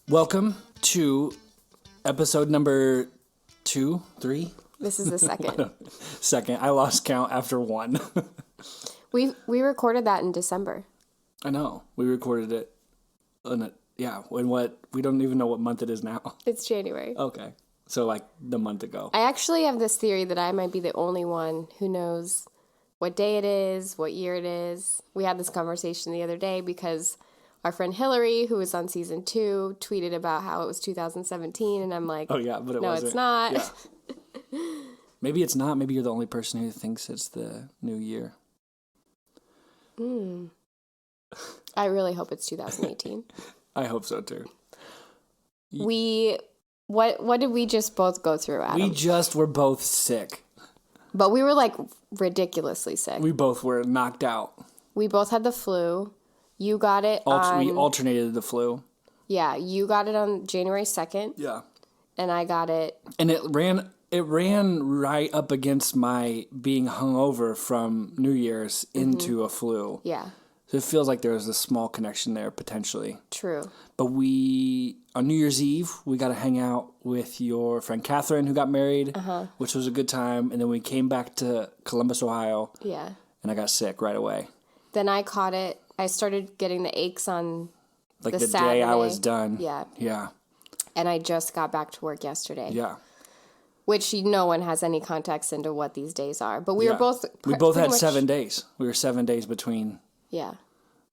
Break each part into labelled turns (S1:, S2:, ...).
S1: Welcome to episode number 2, 3?
S2: This is the second.
S1: Second. I lost count after 1.
S2: We recorded that in December.
S1: I know. We recorded it. We don't even know what month it is now.
S2: It's January.
S1: Okay. So like the month ago.
S2: I actually have this theory that I might be the only one who knows what day it is, what year it is. We had this conversation the other day because our friend Hillary, who was on season 2, tweeted about how it was 2017, and I'm like,
S1: oh yeah, but it
S2: no,
S1: wasn't.
S2: it's not.
S1: Yeah. Maybe it's not. Maybe you're the only person who thinks it's the new year.
S2: I really hope it's 2018.
S1: I hope so too.
S2: What did we just both go through, Adam?
S1: We just were both sick.
S2: But we were like ridiculously sick.
S1: We both were knocked out. We
S2: both had the flu. You got it
S1: We alternated the flu.
S2: Yeah, you got it on January 2nd.
S1: Yeah.
S2: And I got it.
S1: And it ran right up against my being hungover from New Year's into a flu.
S2: Yeah.
S1: So it feels like there was a small connection there, potentially.
S2: True.
S1: But on New Year's Eve, we got to hang out with your friend Catherine, who got married, which was a good time. And then we came back to Columbus, Ohio.
S2: Yeah.
S1: And I got sick right away.
S2: Then I caught it. I started getting the aches on
S1: the
S2: Saturday.
S1: Day I was done.
S2: Yeah.
S1: Yeah.
S2: And I just got back to work yesterday.
S1: Yeah.
S2: Which no one has any context into what these days are. But we were both...
S1: We both had 7 days. We were 7 days between...
S2: Yeah.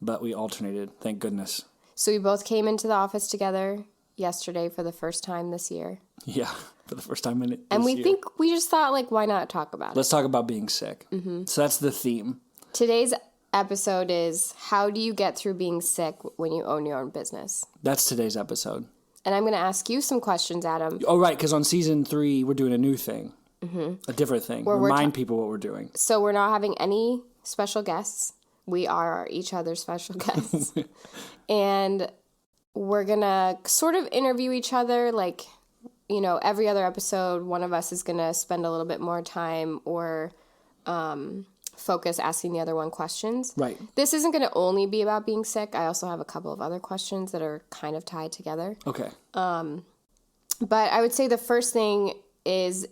S1: But we alternated, thank goodness.
S2: So we both came into the office together yesterday for the first time this year.
S1: Yeah, for the first time in it.
S2: And we just thought, like, why not talk about it?
S1: Let's talk about being sick. Mm-hmm. So that's the theme.
S2: Today's episode is, how do you get through being sick when you own your own business?
S1: That's today's episode.
S2: And I'm going to ask you some questions, Adam.
S1: Oh, right, because on season 3, we're doing a new thing. A different thing. Remind people what we're doing.
S2: So we're not having any special guests. We are each other's special guests. And we're going to sort of interview each other. Like, you know, every other episode, one of us is going to spend a little bit more time or focus asking the other one questions.
S1: Right.
S2: This isn't going to only be about being sick. I also have a couple of other questions that are kind of tied together.
S1: Okay.
S2: But I would say the first thing is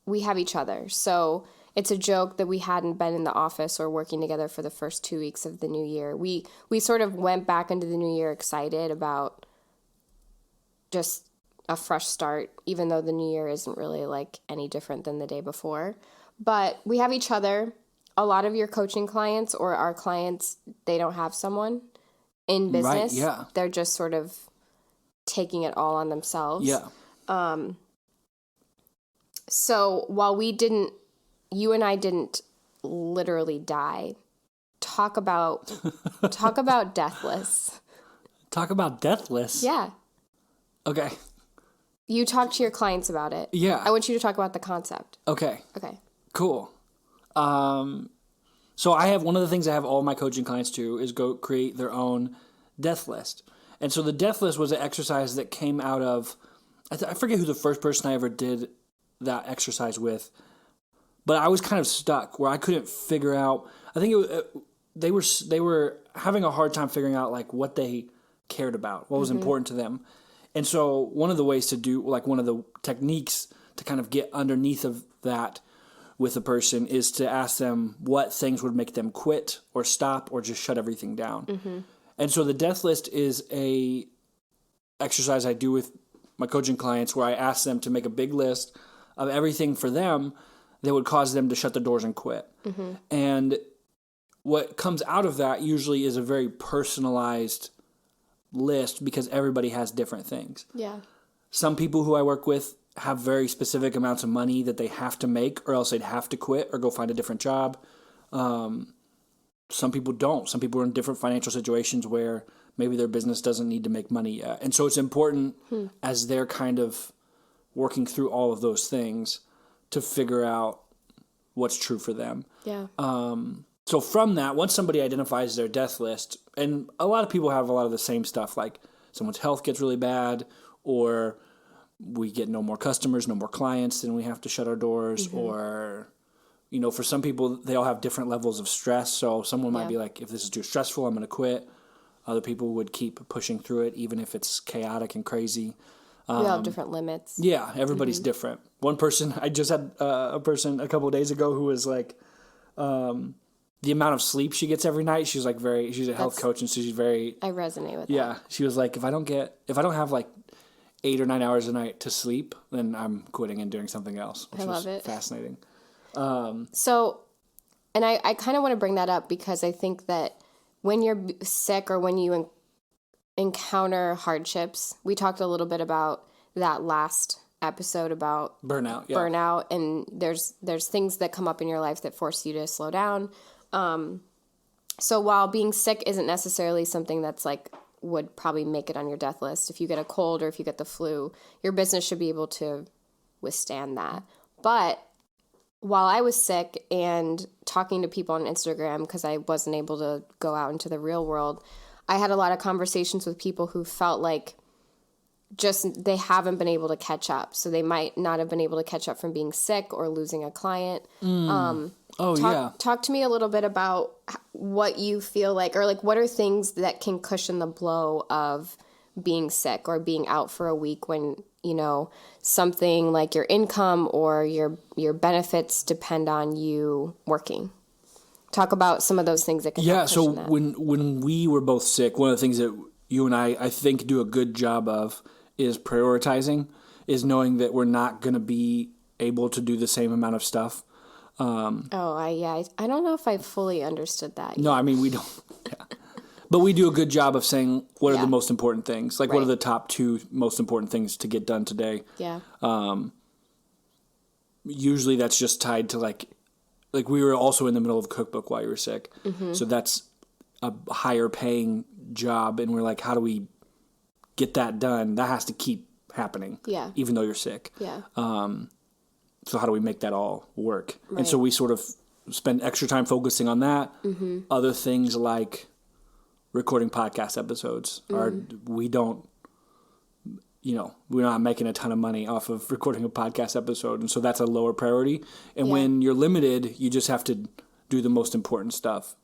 S2: we have each other. So it's a joke that we hadn't been in the office or working together for the first 2 weeks of the new year. We sort of went back into the new year excited about just a fresh start, even though the new year isn't really like any different than the day before. But we have each other. A lot of your coaching clients or our clients, they don't have someone in business.
S1: Right, yeah.
S2: They're just sort of taking it all on themselves.
S1: Yeah.
S2: So while you and I didn't literally die, talk about deathless.
S1: Talk about deathless?
S2: Yeah.
S1: Okay.
S2: You talk to your clients about it.
S1: Yeah.
S2: I want you to talk about the concept.
S1: Okay.
S2: Okay.
S1: Cool. So I have one of the things I have all my coaching clients do is go create their own death list. And so the death list was an exercise that came out of, I forget who the first person I ever did that exercise with, but I was kind of stuck where I couldn't figure out, I think they were having a hard time figuring out like what they cared about, what was important to them. And so one of the ways to do, like one of the techniques to kind of get underneath of that with a person is to ask them what things would make them quit or stop or just shut everything down. Mm-hmm. And so the death list is a exercise I do with my coaching clients where I ask them to make a big list of everything for them that would cause them to shut the doors and quit. Mm-hmm. And what comes out of that usually is a very personalized list because everybody has different things. Yeah. Some people who I work with have very specific amounts of money that they have to make or else they'd have to quit or go find a different job. Some people don't. Some people are in different financial situations where maybe their business doesn't need to make money yet. And so it's important as they're kind of working through all of those things to figure out what's true for them. Yeah. So from that, once somebody identifies their death list, and a lot of people have a lot of the same stuff, like someone's health gets really bad or we get no more customers, no more clients, then we have to shut our doors or... You know, for some people, they all have different levels of stress. So someone might be like, if this is too stressful, I'm going to quit. Other people would keep pushing through it, even if it's chaotic and crazy.
S2: We all have different limits.
S1: Yeah, everybody's different. One person, I just had a person a couple of days ago who was like, the amount of sleep she gets every night. She's like she's a health coach, and so she's very.
S2: I resonate with that.
S1: Yeah, she was like, if I don't have like 8 or 9 hours a night to sleep, then I'm quitting and doing something else. Which
S2: I love
S1: was
S2: it.
S1: Fascinating.
S2: So, and I kind of want to bring that up because I think that when you're sick or when you encounter hardships, we talked a little bit about that last episode about
S1: burnout,
S2: and there's things that come up in your life that force you to slow down. So while being sick isn't necessarily something that's like would probably make it on your death list, if you get a cold or if you get the flu, your business should be able to withstand that. But while I was sick and talking to people on Instagram, because I wasn't able to go out into the real world, I had a lot of conversations with people who felt like just they haven't been able to catch up. So they might not have been able to catch up from being sick or losing a client. Talk to me a little bit about what you feel like, or like what are things that can cushion the blow of being sick or being out for a week when, you know, something like your income or your benefits depend on you working. Talk about some of those things that can help cushion that.
S1: When we were both sick, one of the things that you and I think do a good job of is prioritizing, is knowing that we're not going to be able to do the same amount of stuff.
S2: I don't know if I fully understood that yet.
S1: No, I mean, we don't. Yeah. But we do a good job of saying what are the most important things. Like, what are the top 2 most important things to get done today?
S2: Yeah.
S1: Usually that's just tied to, like we were also in the middle of a cookbook while you were sick. Mm-hmm. So that's a higher paying job. And we're like, how do we get that done? That has to keep happening.
S2: Yeah.
S1: Even though you're sick.
S2: Yeah.
S1: So how do we make that all work?
S2: Right.
S1: And so we sort of spend extra time focusing on that. Mm-hmm. Other things like recording podcast episodes we don't, we're not making a ton of money off of recording a podcast episode. And so that's a lower priority. And when you're limited, you just have to do the most important stuff.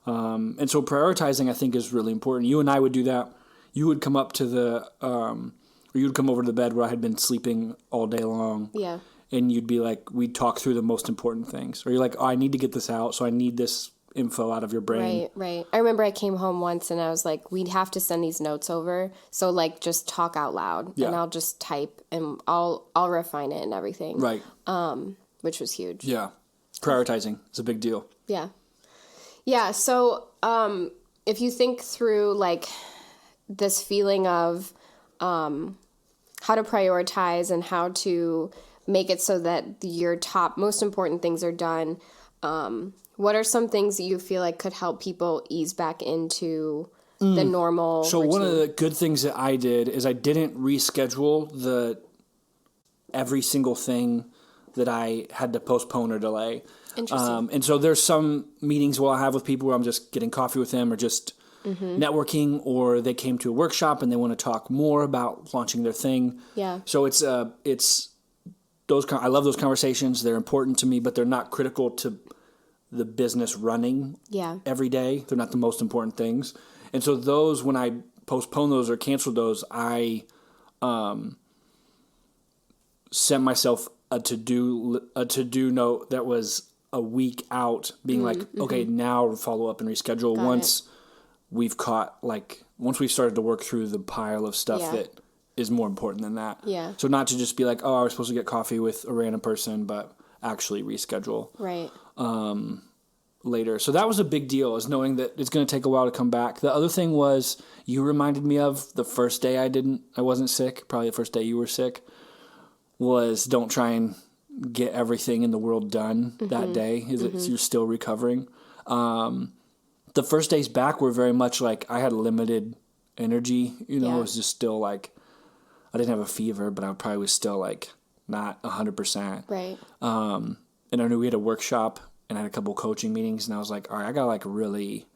S1: And so prioritizing, I think, is really important. You and I would do that. You would come up to or you would come over to the bed where I had been sleeping all day long.
S2: Yeah.
S1: And you'd be like, we'd talk through the most important things. Or you're like, oh, I need to get this out, so I need this info out of your brain.
S2: Right. I remember I came home once and I was like, we'd have to send these notes over. So like just talk out loud and I'll just type and I'll refine it and everything.
S1: Right.
S2: Which was huge.
S1: Yeah. Prioritizing is a big deal.
S2: Yeah. Yeah. So if you think through like this feeling of how to prioritize and how to make it so that your top most important things are done, what are some things that you feel like could help people ease back into the normal routine?
S1: One of the good things that I did is I didn't reschedule every single thing that I had to postpone or delay.
S2: Interesting.
S1: And so there's some meetings I have with people where I'm just getting coffee with them or just networking, or they came to a workshop and they want to talk more about launching their thing.
S2: Yeah.
S1: So it's those. I love those conversations. They're important to me, but they're not critical to the business running every day. They're not the most important things. And so those, when I postpone those or cancel those, I sent myself a to-do note that was a week out, being okay, now follow up and reschedule once we've started to work through the pile of stuff that is more important than that. Yeah. So not to just be like, oh, I was supposed to get coffee with a random person, but actually reschedule. Right. Later. So that was a big deal, is knowing that it's going to take a while to come back. The other thing was, you reminded me of the first day I wasn't sick, probably the first day you were sick, was don't try and get everything in the world done that day. You're still recovering. The first days back were very much like I had limited energy. It was just still like, I didn't have a fever, but I probably was still like not 100%. Right. And I knew we had a workshop and I had a couple coaching meetings, and I was like, all right, I got to like really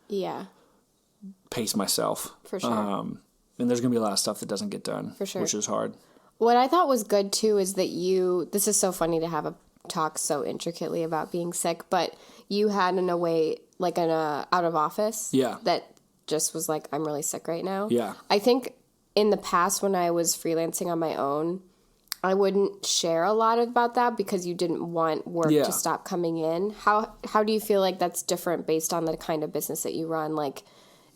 S1: pace myself. For sure. And there's going to be a lot of stuff that doesn't get done. For sure. Which is hard.
S2: What I thought was good too is that this is so funny to have a talk so intricately about being sick, but you had in a way like an out of office that just was like, I'm really sick right now.
S1: Yeah.
S2: I think in the past when I was freelancing on my own, I wouldn't share a lot about that because you didn't want work to stop coming in. How do you feel like that's different based on the kind of business that you run, like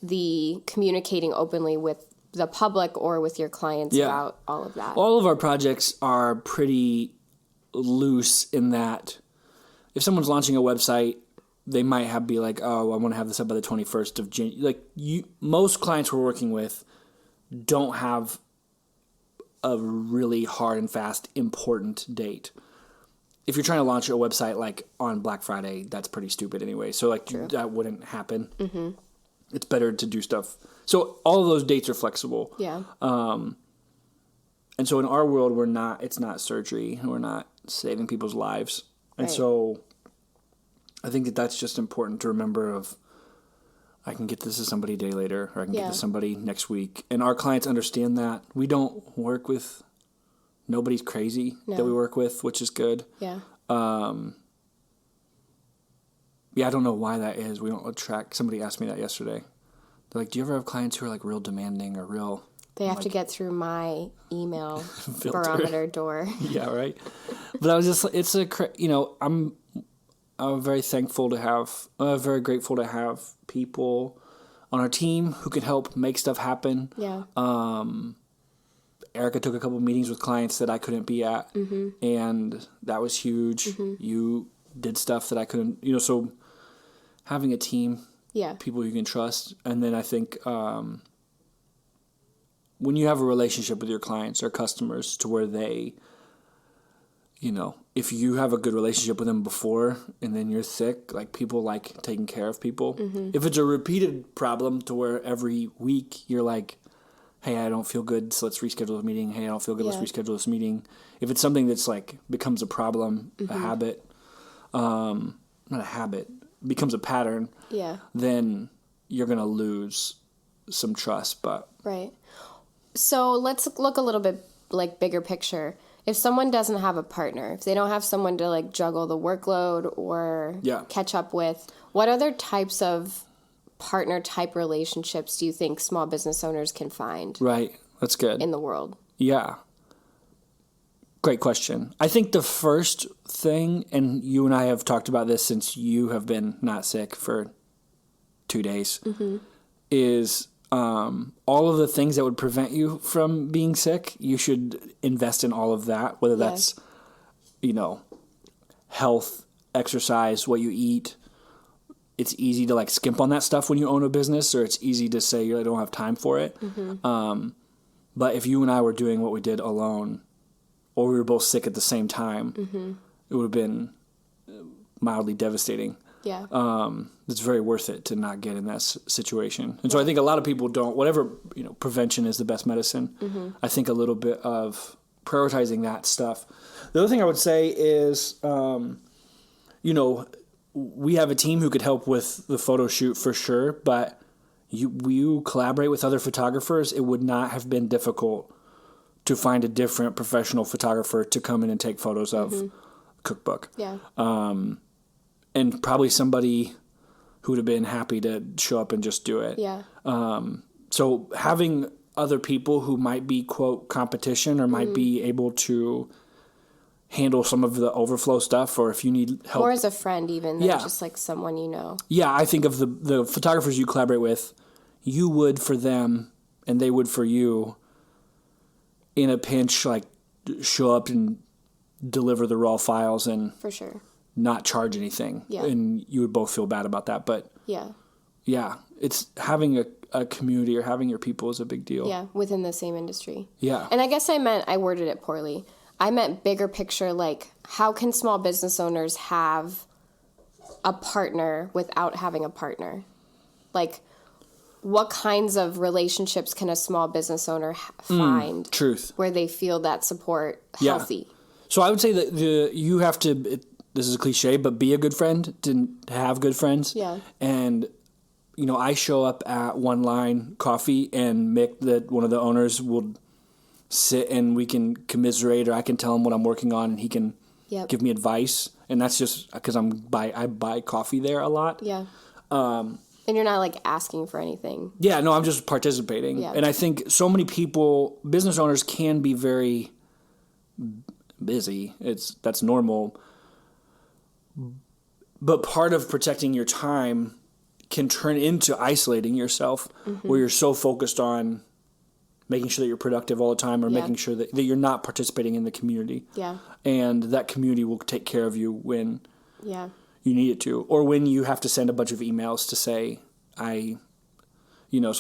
S2: the communicating openly with the public or with your clients about all of that?
S1: All of our projects are pretty loose in that if someone's launching a website, they might be like, oh, I want to have this up by the 21st of January. Like most clients we're working with don't have a really hard and fast important date. If you're trying to launch a website like on Black Friday, that's pretty stupid anyway. So like that wouldn't happen. Mm-hmm. It's better to do stuff. So all of those dates are flexible.
S2: Yeah.
S1: And so in our world, it's not surgery. We're not saving people's lives. And so I think that's just important to remember I can get this to somebody a day later, or I can get this to somebody next week. And our clients understand that. We don't work with, nobody's crazy that we work with, which is good.
S2: Yeah.
S1: I don't know why that is. We don't attract, somebody asked me that yesterday. They're like, do you ever have clients who are like real demanding or real?
S2: They have to get through my email barometer door.
S1: Yeah, right. But I was just, I'm very thankful to have, very grateful to have people on our team who can help make stuff happen.
S2: Yeah.
S1: Erica took a couple meetings with clients that I couldn't be at, and that was huge. You did stuff that I couldn't, so having a team, people you can trust. And then I think when you have a relationship with your clients or customers to where they, if you have a good relationship with them before and then you're sick, like people like taking care of people. If it's a repeated problem to where every week you're like, hey, I don't feel good, so let's reschedule this meeting. Hey, I don't feel good, let's reschedule this meeting. If it's something that's like becomes a problem, a habit, not a habit, becomes a pattern, then you're going to lose some trust. But
S2: right. So let's look a little bit like bigger picture. If someone doesn't have a partner, if they don't have someone to like juggle the workload or catch up with, what other types of partner type relationships do you think small business owners can find?
S1: Right. That's good.
S2: In the world.
S1: Yeah. Great question. I think the first thing, and you and I have talked about this since you have been not sick for 2 days, is all of the things that would prevent you from being sick, you should invest in all of that, whether that's, health, exercise, what you eat. It's easy to like skimp on that stuff when you own a business, or it's easy to say I don't have time for it. But if you and I were doing what we did alone, or we were both sick at the same time, it would have been mildly devastating.
S2: Yeah.
S1: It's very worth it to not get in that situation. And so I think a lot of people don't, whatever, prevention is the best medicine. I think a little bit of prioritizing that stuff. The other thing I would say is, we have a team who could help with the photo shoot for sure, but you collaborate with other photographers, it would not have been difficult to find a different professional photographer to come in and take photos of cookbook.
S2: Yeah.
S1: And probably somebody who would have been happy to show up and just do it.
S2: Yeah.
S1: So having other people who might be, quote, competition or might be able to handle some of the overflow stuff, or if you need help.
S2: Or as a friend even, than just like someone you know.
S1: Yeah, I think of the photographers you collaborate with, you would for them and they would for you in a pinch, like show up and deliver the raw files and
S2: for sure
S1: not charge anything.
S2: Yeah.
S1: And you would both feel bad about that. But yeah, it's having a community or having your people is a big deal.
S2: Yeah, within the same industry.
S1: Yeah.
S2: And I guess I worded it poorly. I meant bigger picture, like how can small business owners have a partner without having a partner? Like what kinds of relationships can a small business owner find
S1: truth
S2: where they feel that support healthy?
S1: So I would say that you have to, this is a cliche, but be a good friend to have good friends.
S2: Yeah.
S1: And, I show up at One Line Coffee and Mick, one of the owners, will sit and we can commiserate, or I can tell him what I'm working on and he can give me advice. And that's just because I buy coffee there a lot.
S2: Yeah. And you're not like asking for anything.
S1: Yeah, no, I'm just participating.
S2: Yeah.
S1: And I think so many people, business owners, can be very busy. That's normal. But part of protecting your time can turn into isolating yourself, where you're so focused on making sure that you're productive all the time, or making sure that you're not participating in the community.
S2: Yeah.
S1: And that community will take care of you when you need it to, or when you have to send a bunch of emails to say, so I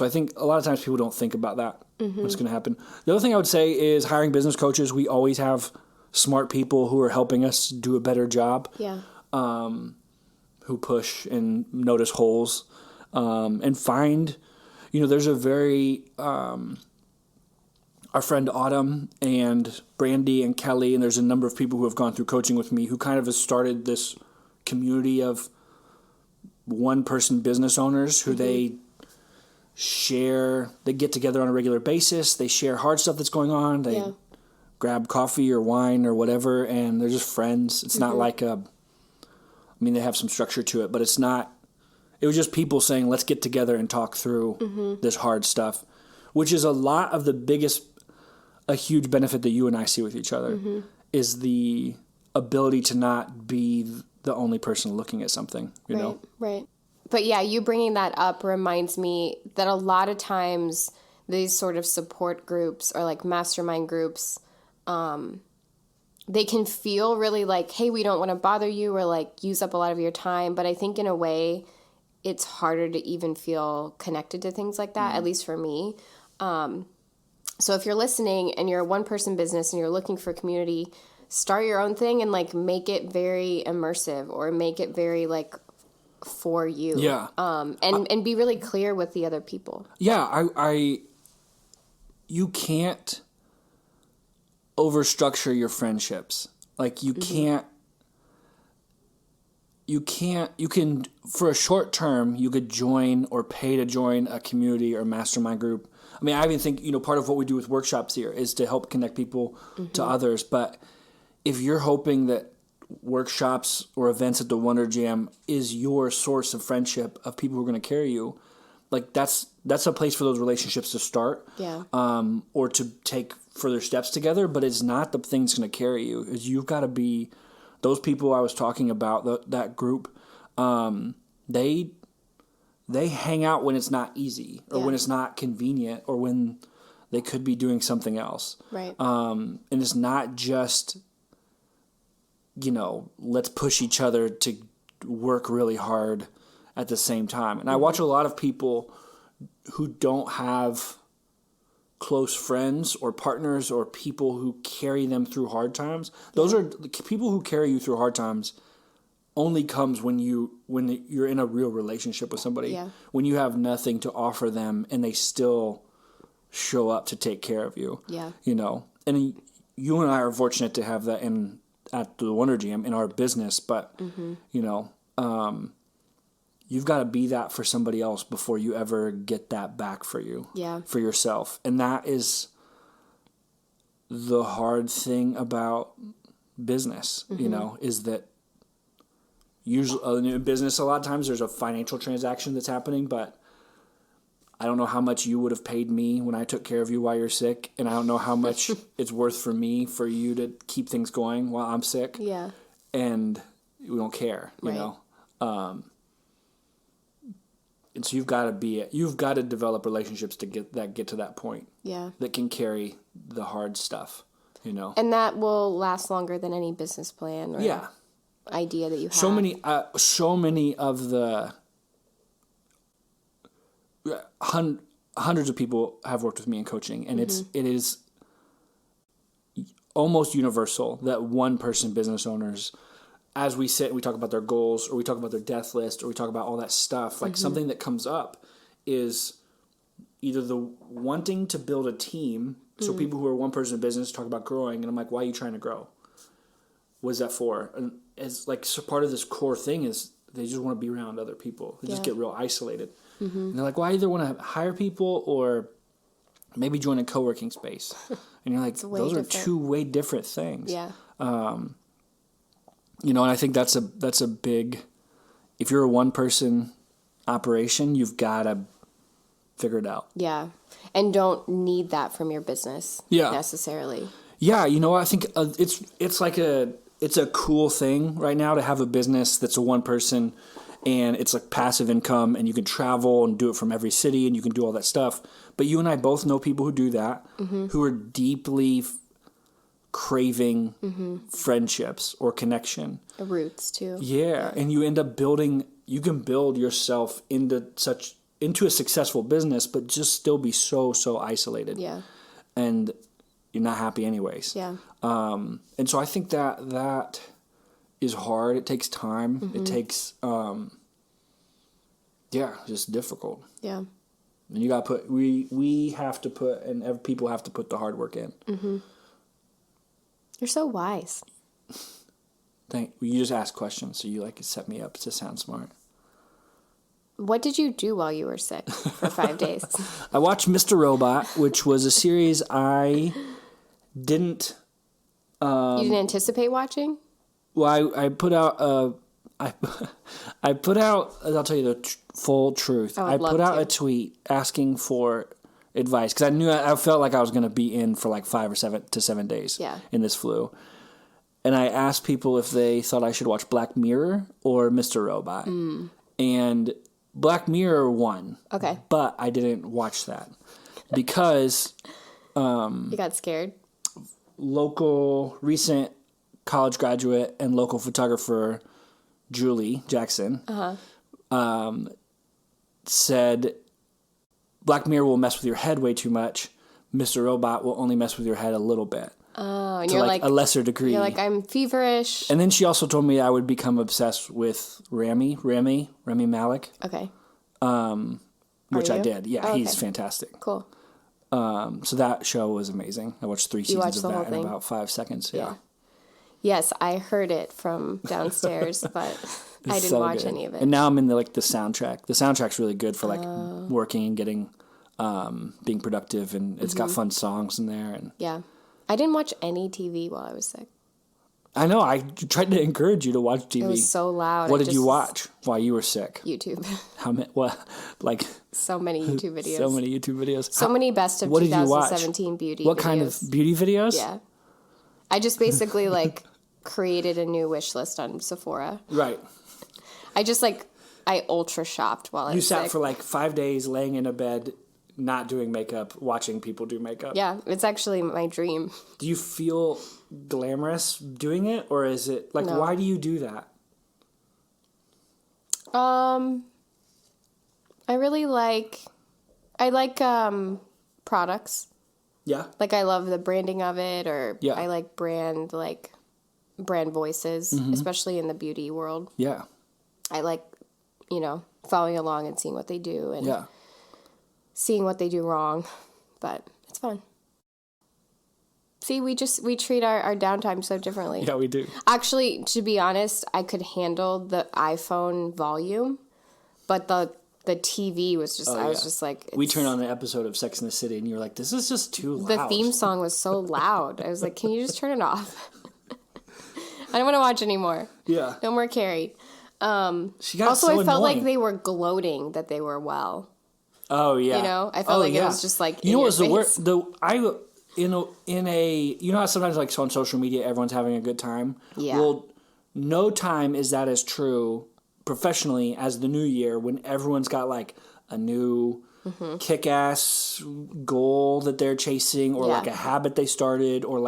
S1: think a lot of times people don't think about that, what's going to happen. The other thing I would say is hiring business coaches. We always have smart people who are helping us do a better job.
S2: Yeah.
S1: Who push and notice holes, and find, there's a very, our friend Autumn and Brandy and Kelly, and there's a number of people who have gone through coaching with me who kind of has started this community of one-person business owners who they get together on a regular basis. They share hard stuff that's going on. They grab coffee or wine or whatever, and they're just friends. It's not like they have some structure to it, but it was just people saying, let's get together and talk through this hard stuff, which is a huge benefit that you and I see with each other, is the ability to not be the only person looking at something, you know?
S2: Right. But yeah, you bringing that up reminds me that a lot of times these sort of support groups or like mastermind groups, they can feel really like, hey, we don't want to bother you or like use up a lot of your time. But I think in a way, it's harder to even feel connected to things like that, at least for me. So if you're listening and you're a one-person business and you're looking for community, start your own thing and like make it very immersive or make it very like for you.
S1: Yeah.
S2: And be really clear with the other people.
S1: Yeah, you can't overstructure your friendships. Like you can, for a short term, you could join or pay to join a community or mastermind group. I mean, I even think, part of what we do with workshops here is to help connect people to others. But if you're hoping that workshops or events at the Wonder Jam is your source of friendship, of people who are going to carry you, like that's a place for those relationships to start.
S2: Yeah.
S1: Or to take further steps together, but it's not the thing that's going to carry you. You've got to be those people I was talking about, that group. They hang out when it's not easy or when it's not convenient or when they could be doing something else.
S2: Right.
S1: And it's not just, let's push each other to work really hard at the same time. And I watch a lot of people who don't have close friends or partners or people who carry them through hard times. Those are the people who carry you through hard times. Only comes when you're in a real relationship with somebody. Yeah. When you have nothing to offer them and they still show up to take care of you.
S2: Yeah.
S1: And you and I are fortunate to have that at the Wonder Jam in our business, but you've got to be that for somebody else before you ever get that back for you.
S2: Yeah.
S1: For yourself. And that is the hard thing about business, is that usually in business, a lot of times there's a financial transaction that's happening, but I don't know how much you would have paid me when I took care of you while you're sick, and I don't know how much it's worth for me for you to keep things going while I'm sick.
S2: Yeah.
S1: And we don't care, you know. And so you've got to develop relationships to get to that point. Yeah. That can carry the hard stuff,
S2: And that will last longer than any business plan or idea that you have.
S1: So many of the hundreds of people have worked with me in coaching, and it is almost universal that one-person business owners, as we sit and we talk about their goals or we talk about their death list or we talk about all that stuff, like something that comes up is either the wanting to build a team. So people who are one-person business talk about growing, and I'm like, why are you trying to grow? What is that for? And it's like, so part of this core thing is they just want to be around other people. They just get real isolated. And they're like, well, I either want to hire people or maybe join a co-working space. And you're like, those are two way different things.
S2: Yeah.
S1: And I think that's a big, if you're a one person operation, you've got to figure it out.
S2: Yeah. And don't need that from your business necessarily.
S1: Yeah, you know, I think it's like it's a cool thing right now to have a business that's a one person, and it's like passive income, and you can travel and do it from every city, and you can do all that stuff. But you and I both know people who do that, who are deeply craving friendships or connection.
S2: Roots too.
S1: Yeah, and you end up you can build yourself into a successful business, but just still be so isolated.
S2: Yeah.
S1: And you're not happy anyways.
S2: Yeah.
S1: And so I think that is hard. It takes time. It takes, just difficult.
S2: Yeah.
S1: And you got to we have to put, and people have to put the hard work in.
S2: Mm-hmm. You're so wise.
S1: You just ask questions, so you set me up to sound smart.
S2: What did you do while you were sick for 5 days?
S1: I watched Mr. Robot, which was a series I didn't...
S2: you didn't anticipate watching?
S1: Well, I put out... I put out... I'll tell you the full truth. I put out a tweet asking for advice, because I felt like I was going to be in for 5 or 7 days in this flu. And I asked people if they thought I should watch Black Mirror or Mr. Robot. And Black Mirror won.
S2: Okay.
S1: But I didn't watch that because...
S2: you got scared?
S1: Local, recent college graduate and local photographer Julie Jackson said, Black Mirror will mess with your head way too much. Mr. Robot will only mess with your head a little bit.
S2: Oh, and
S1: to
S2: you're
S1: a lesser degree.
S2: You're I'm feverish.
S1: And then she also told me I would become obsessed with Rami Malek.
S2: Okay.
S1: Which I did. Yeah, he's fantastic.
S2: Cool.
S1: So that show was amazing. I watched 3 seasons of that in about 5 seconds. Yeah.
S2: Yes, I heard it from downstairs, but I didn't watch any of it.
S1: And now I'm in the soundtrack. The soundtrack's really good for working and getting being productive, and it's got fun songs in there. And
S2: yeah, I didn't watch any TV while I was sick.
S1: I know. I tried to encourage you to watch TV.
S2: It was so loud.
S1: What did you watch while you were sick?
S2: YouTube.
S1: How many? What?
S2: So many YouTube videos.
S1: So many YouTube videos.
S2: So many best of 2017 beauty.
S1: What
S2: videos.
S1: kind of beauty videos?
S2: Yeah, I just basically created a new wish list on Sephora.
S1: Right.
S2: I just I ultra shopped while I was sick.
S1: You sat for 5 days laying in a bed, not doing makeup, watching people do makeup.
S2: Yeah, it's actually my dream.
S1: Do you feel glamorous doing it, or is it
S2: No.
S1: Why do you do that?
S2: I really like products.
S1: Yeah.
S2: I love the branding of it, or I like brand voices, especially in the beauty world.
S1: Yeah.
S2: I like, following along and seeing what they do and seeing what they do wrong, but it's fun. See, we treat our downtime so differently.
S1: Yeah, we do.
S2: Actually, to be honest, I could handle the iPhone volume, but the TV was just, I was just
S1: we turned on an episode of Sex and the City, and you were like, this is just too loud.
S2: The theme song was so loud. I was like, can you just turn it off? I don't want to watch anymore.
S1: Yeah.
S2: No more Carrie.
S1: She got
S2: also,
S1: so
S2: I felt
S1: annoying.
S2: like they were gloating that they were well.
S1: Oh, yeah.
S2: I felt it was just
S1: You know what's the worst? In a how sometimes on social media everyone's having a good time?
S2: Yeah.
S1: Well, no time is that as true professionally as the new year, when everyone's got a new kick-ass goal that they're chasing, or a habit they started, or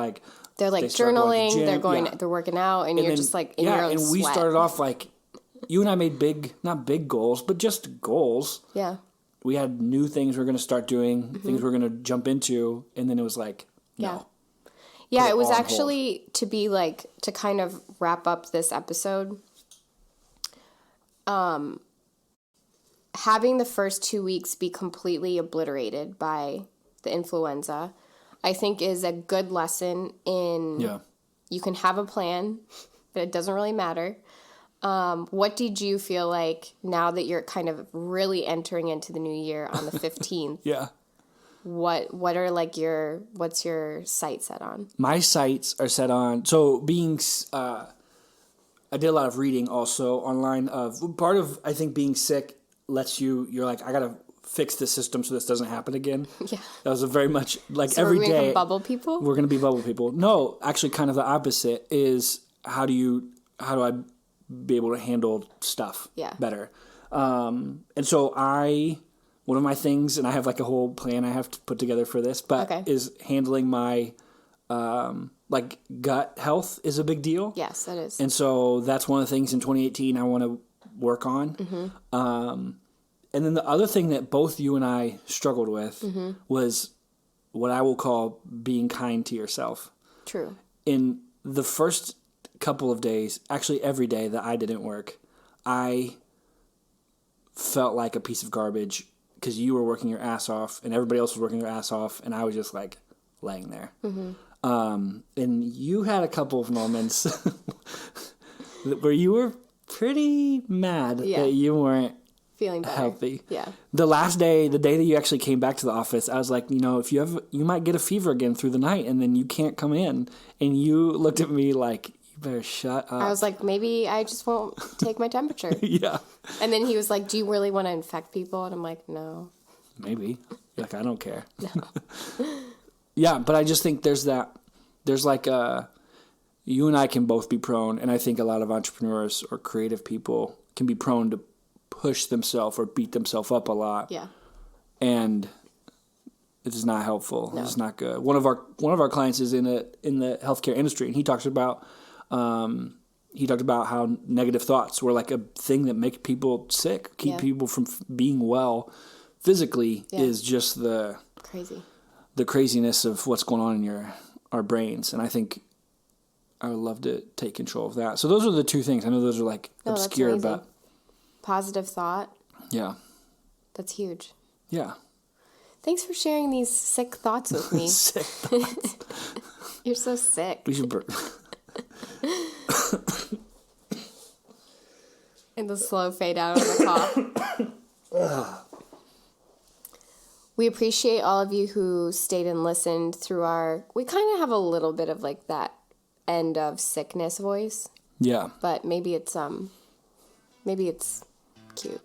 S2: they're
S1: they start going to the
S2: journaling,
S1: gym.
S2: they're working out, and you're just in your own
S1: and
S2: sweat.
S1: we started off you and I made not big goals, but just goals.
S2: Yeah.
S1: We had new things we were going to start doing, things we were going to jump into, and then it was no.
S2: Yeah, it was actually to be to kind of wrap up this episode. Having the first 2 weeks be completely obliterated by the influenza, I think is a good lesson in you can have a plan, but it doesn't really matter. What did you feel like now that you're kind of really entering into the new year on the 15th?
S1: Yeah.
S2: What are what's your sight set on?
S1: My sights are set on, so I did a lot of reading also online of part of, I think, being sick you're like, I gotta fix the system so this doesn't happen again.
S2: Yeah.
S1: That was a very much like
S2: So
S1: every
S2: we're gonna
S1: day.
S2: become bubble people?
S1: We're gonna be bubble people. No, actually, kind of the opposite is how do I be able to handle stuff better? And so one of my things, and I have like a whole plan I have to put together for this, but is handling my like gut health is a big deal.
S2: Yes, that is.
S1: And so that's one of the things in 2018 I want to work on. And then the other thing that both you and I struggled with was what I will call being kind to yourself.
S2: True.
S1: In the first couple of days, actually every day that I didn't work, I felt like a piece of garbage because you were working your ass off and everybody else was working their ass off, and I was just like laying there. And you had a couple of moments where you were pretty mad that you weren't
S2: feeling better.
S1: Healthy.
S2: Yeah.
S1: The last day, the day that you actually came back to the office, I was like, if you might get a fever again through the night and then you can't come in. And you looked at me like, you better shut up.
S2: I was like, maybe I just won't take my temperature.
S1: Yeah.
S2: And then he was like, do you really want to infect people? And I'm like, no.
S1: Maybe. Like, I don't care.
S2: No.
S1: Yeah, but I just think there's like you and I can both be prone, and I think a lot of entrepreneurs or creative people can be prone to push themselves or beat themselves up a lot.
S2: Yeah. And
S1: it is not helpful.
S2: No.
S1: It's not good. One of our clients is in the healthcare industry, and he talked about how negative thoughts were like a thing that make people sick, keep people from being well physically is just the craziness of what's going on in our brains. And I think I would love to take control of that. So those are the two things. I know those are like obscure, but
S2: positive thought.
S1: Yeah.
S2: That's huge.
S1: Yeah.
S2: Thanks for sharing these sick thoughts with me.
S1: Sick thoughts.
S2: You're so sick.
S1: We should
S2: And the slow fade out of the cough. We appreciate all of you who stayed and listened through we kind of have a little bit of like that end of sickness voice.
S1: Yeah.
S2: But maybe it's cute.